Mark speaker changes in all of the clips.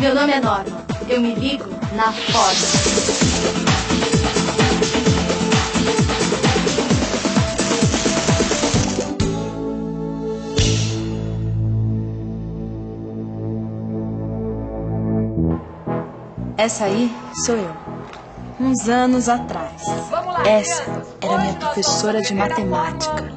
Speaker 1: Meu nome é Norma. Eu me ligo na foda. Essa aí sou eu, uns anos atrás. Essa era minha professora de matemática.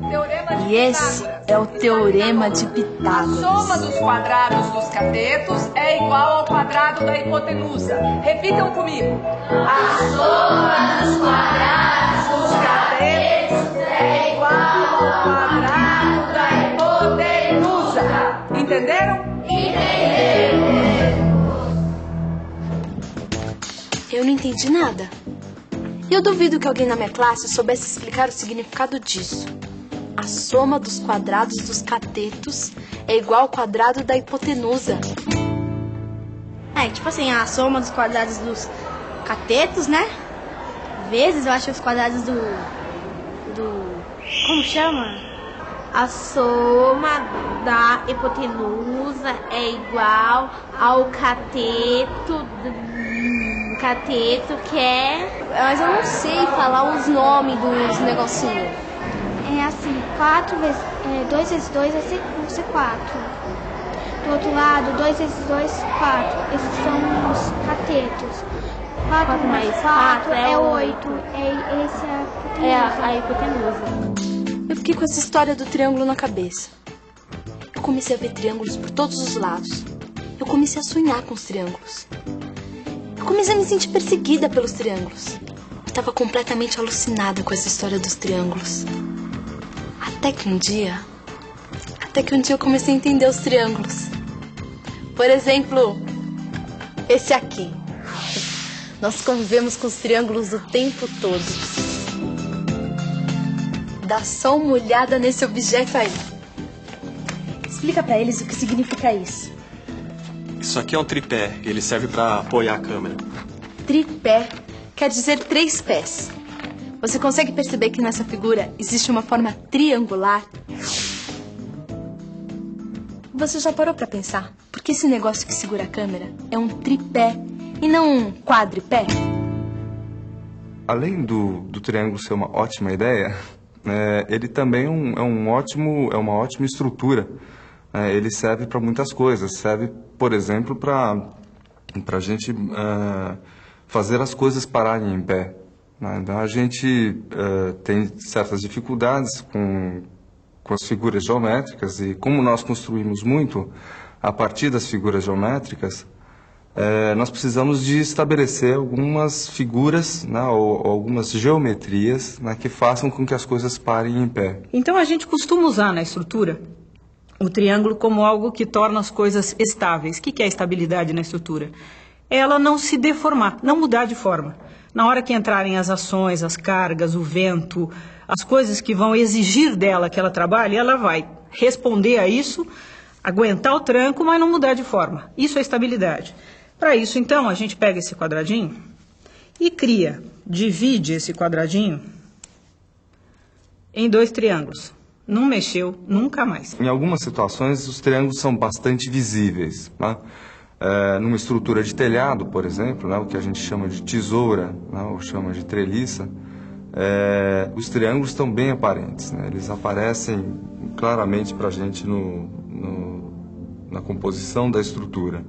Speaker 1: E esse é o Teorema de Pitágoras.
Speaker 2: A soma dos quadrados dos catetos é igual ao quadrado da hipotenusa. Repitam comigo. A soma dos quadrados dos catetos é igual ao quadrado da hipotenusa. Entenderam? Entenderam.
Speaker 1: Eu não entendi nada. E eu duvido que alguém na minha classe soubesse explicar o significado disso. A soma dos quadrados dos catetos é igual ao quadrado da hipotenusa.
Speaker 3: Tipo assim, a soma dos quadrados dos catetos, né? Vezes, eu acho, os quadrados do... Como chama? A soma da hipotenusa é igual ao cateto que é...
Speaker 4: Mas eu não sei falar os nomes dos negocinhos.
Speaker 3: É assim, 2 vezes 2 vai ser 4. Do outro lado, 2 vezes 2, 4. Esses são os catetos. 4 mais 4 é 8. Esse é a hipotenusa.
Speaker 1: Eu fiquei com essa história do triângulo na cabeça. Eu comecei a ver triângulos por todos os lados. Eu comecei a sonhar com os triângulos. Eu comecei a me sentir perseguida pelos triângulos. Eu estava completamente alucinada com essa história dos triângulos. Até que um dia eu comecei a entender os triângulos. Por exemplo, esse aqui. Nós convivemos com os triângulos o tempo todo. Dá só uma olhada nesse objeto aí.
Speaker 4: Explica pra eles o que significa isso.
Speaker 5: Isso aqui é um tripé, ele serve para apoiar a câmera.
Speaker 1: Tripé quer dizer 3 pés. Você consegue perceber que nessa figura existe uma forma triangular? Você já parou pra pensar por que esse negócio que segura a câmera é um tripé e não um quadripé?
Speaker 6: Além do triângulo ser uma ótima ideia, ele também é uma ótima estrutura. Ele serve para muitas coisas. Serve, por exemplo, para a gente fazer as coisas pararem em pé. Então, a gente tem certas dificuldades com as figuras geométricas e como nós construímos muito a partir das figuras geométricas, nós precisamos de estabelecer algumas figuras, ou algumas geometrias, que façam com que as coisas parem em pé.
Speaker 7: Então, a gente costuma usar na estrutura o triângulo como algo que torna as coisas estáveis. O que é estabilidade na estrutura? Ela não se deformar, não mudar de forma. Na hora que entrarem as ações, as cargas, o vento, as coisas que vão exigir dela que ela trabalhe, ela vai responder a isso, aguentar o tranco, mas não mudar de forma. Isso é estabilidade. Para isso, então, a gente pega esse quadradinho e divide esse quadradinho em 2 triângulos. Não mexeu nunca mais.
Speaker 6: Em algumas situações, os triângulos são bastante visíveis. Numa estrutura de telhado, por exemplo, o que a gente chama de tesoura, ou chama de treliça, os triângulos estão bem aparentes. Eles aparecem claramente para a gente na composição da estrutura.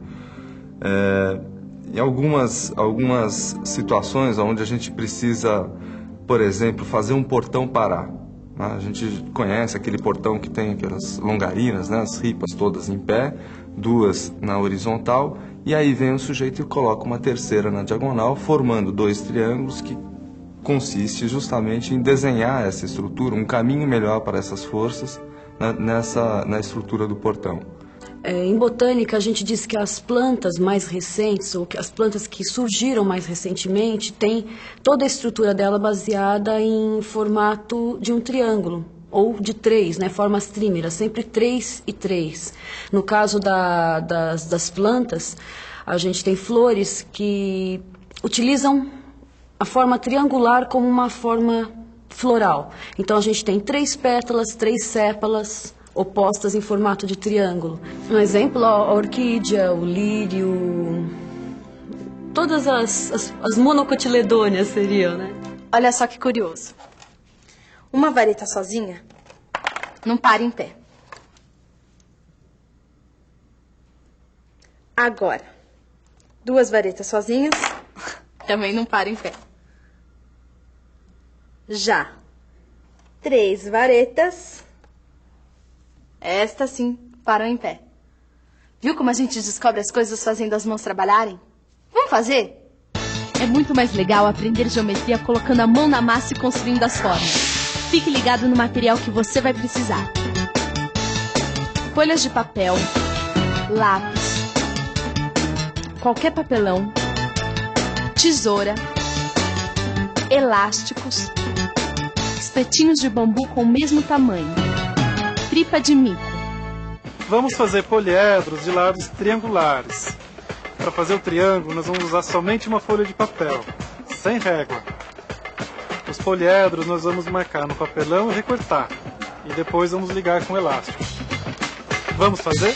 Speaker 6: Em algumas situações onde a gente precisa, por exemplo, fazer um portão parar. A gente conhece aquele portão que tem aquelas longarinas, as ripas todas em pé, 2 na horizontal, e aí vem o sujeito e coloca uma terceira na diagonal, formando 2 triângulos que consiste justamente em desenhar essa estrutura, um caminho melhor para essas forças na estrutura do portão.
Speaker 8: Em botânica, a gente diz que as plantas mais recentes, ou que as plantas que surgiram mais recentemente, têm toda a estrutura dela baseada em formato de um triângulo, ou de 3, formas trímeras, sempre 3 e 3. No caso das plantas, a gente tem flores que utilizam a forma triangular como uma forma floral. Então, a gente tem 3 pétalas, 3 sépalas, opostas em formato de triângulo. Um exemplo, a orquídea, o lírio, Todas as monocotiledôneas seriam, né?
Speaker 1: Olha só que curioso. Uma vareta sozinha não para em pé. Agora, 2 varetas sozinhas também não param em pé. Já 3 varetas, estas sim param em pé. Viu como a gente descobre as coisas fazendo as mãos trabalharem? Vamos fazer? É muito mais legal aprender geometria colocando a mão na massa e construindo as formas. Fique ligado no material que você vai precisar. Folhas de papel, lápis, qualquer papelão, tesoura, elásticos, espetinhos de bambu com o mesmo tamanho, tripa de mico.
Speaker 9: Vamos fazer poliedros de lados triangulares. Para fazer o triângulo, nós vamos usar somente uma folha de papel, sem régua. Os poliedros nós vamos marcar no papelão e recortar. E depois vamos ligar com elástico. Vamos fazer?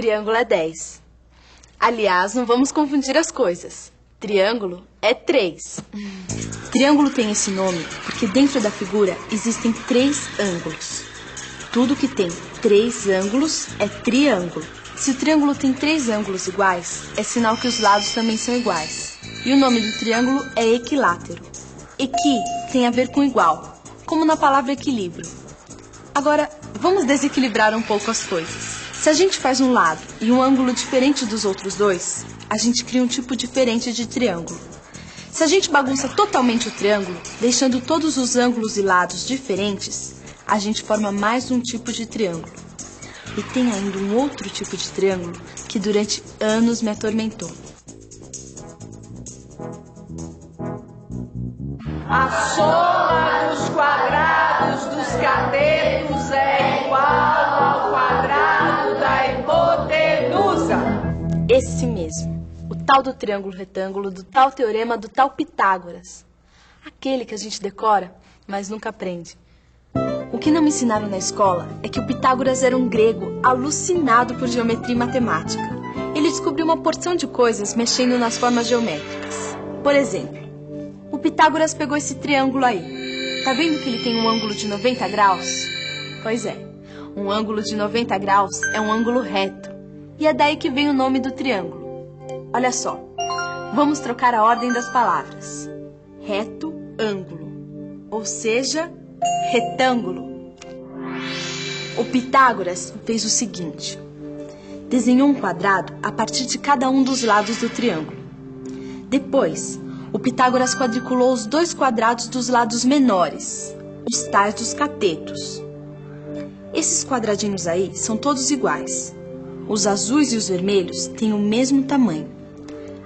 Speaker 1: triângulo é 10. Aliás, não vamos confundir as coisas. Triângulo é 3. Triângulo tem esse nome porque dentro da figura existem 3 ângulos. Tudo que tem 3 ângulos é triângulo. Se o triângulo tem 3 ângulos iguais, é sinal que os lados também são iguais. E o nome do triângulo é equilátero. Equi tem a ver com igual, como na palavra equilíbrio. Agora, vamos desequilibrar um pouco as coisas. Se a gente faz um lado e um ângulo diferente dos outros dois, a gente cria um tipo diferente de triângulo. Se a gente bagunça totalmente o triângulo, deixando todos os ângulos e lados diferentes, a gente forma mais um tipo de triângulo. E tem ainda um outro tipo de triângulo que durante anos me atormentou.
Speaker 2: A soma dos quadrados dos catetos é igual ao quadrado da hipotenusa.
Speaker 1: Esse mesmo. O tal do triângulo retângulo, do tal teorema, do tal Pitágoras. Aquele que a gente decora, mas nunca aprende. O que não me ensinaram na escola é que o Pitágoras era um grego alucinado por geometria e matemática. Ele descobriu uma porção de coisas mexendo nas formas geométricas. Por exemplo, o Pitágoras pegou esse triângulo aí. Tá vendo que ele tem um ângulo de 90 graus? Pois é, um ângulo de 90 graus é um ângulo reto. E é daí que vem o nome do triângulo. Olha só, vamos trocar a ordem das palavras. Reto, ângulo. Ou seja, retângulo. O Pitágoras fez o seguinte. Desenhou um quadrado a partir de cada um dos lados do triângulo. Depois, o Pitágoras quadriculou os 2 quadrados dos lados menores, os tais dos catetos. Esses quadradinhos aí são todos iguais. Os azuis e os vermelhos têm o mesmo tamanho.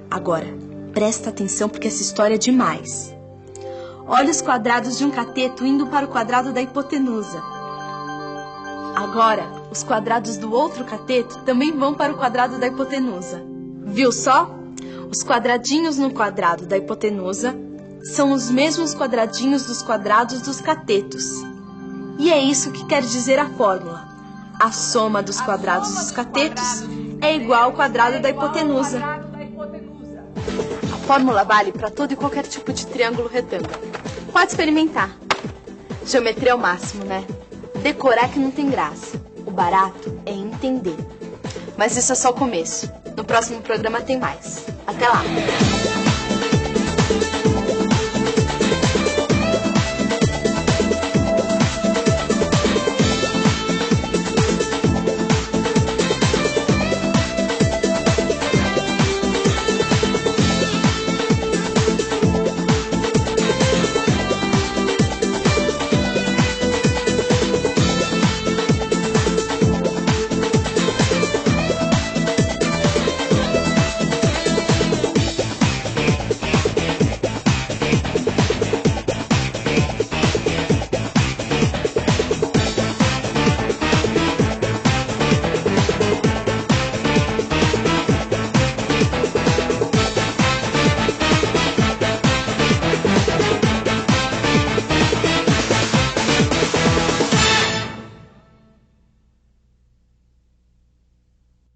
Speaker 1: Agora, presta atenção porque essa história é demais. Olha os quadrados de um cateto indo para o quadrado da hipotenusa. Agora, os quadrados do outro cateto também vão para o quadrado da hipotenusa. Viu só? Os quadradinhos no quadrado da hipotenusa são os mesmos quadradinhos dos quadrados dos catetos. E é isso que quer dizer a fórmula. A soma dos quadrados dos catetos é igual ao quadrado da hipotenusa. A fórmula vale para todo e qualquer tipo de triângulo retângulo. Pode experimentar. Geometria é o máximo, né? Decorar que não tem graça. O barato é entender. Mas isso é só o começo. No próximo programa tem mais. Até lá!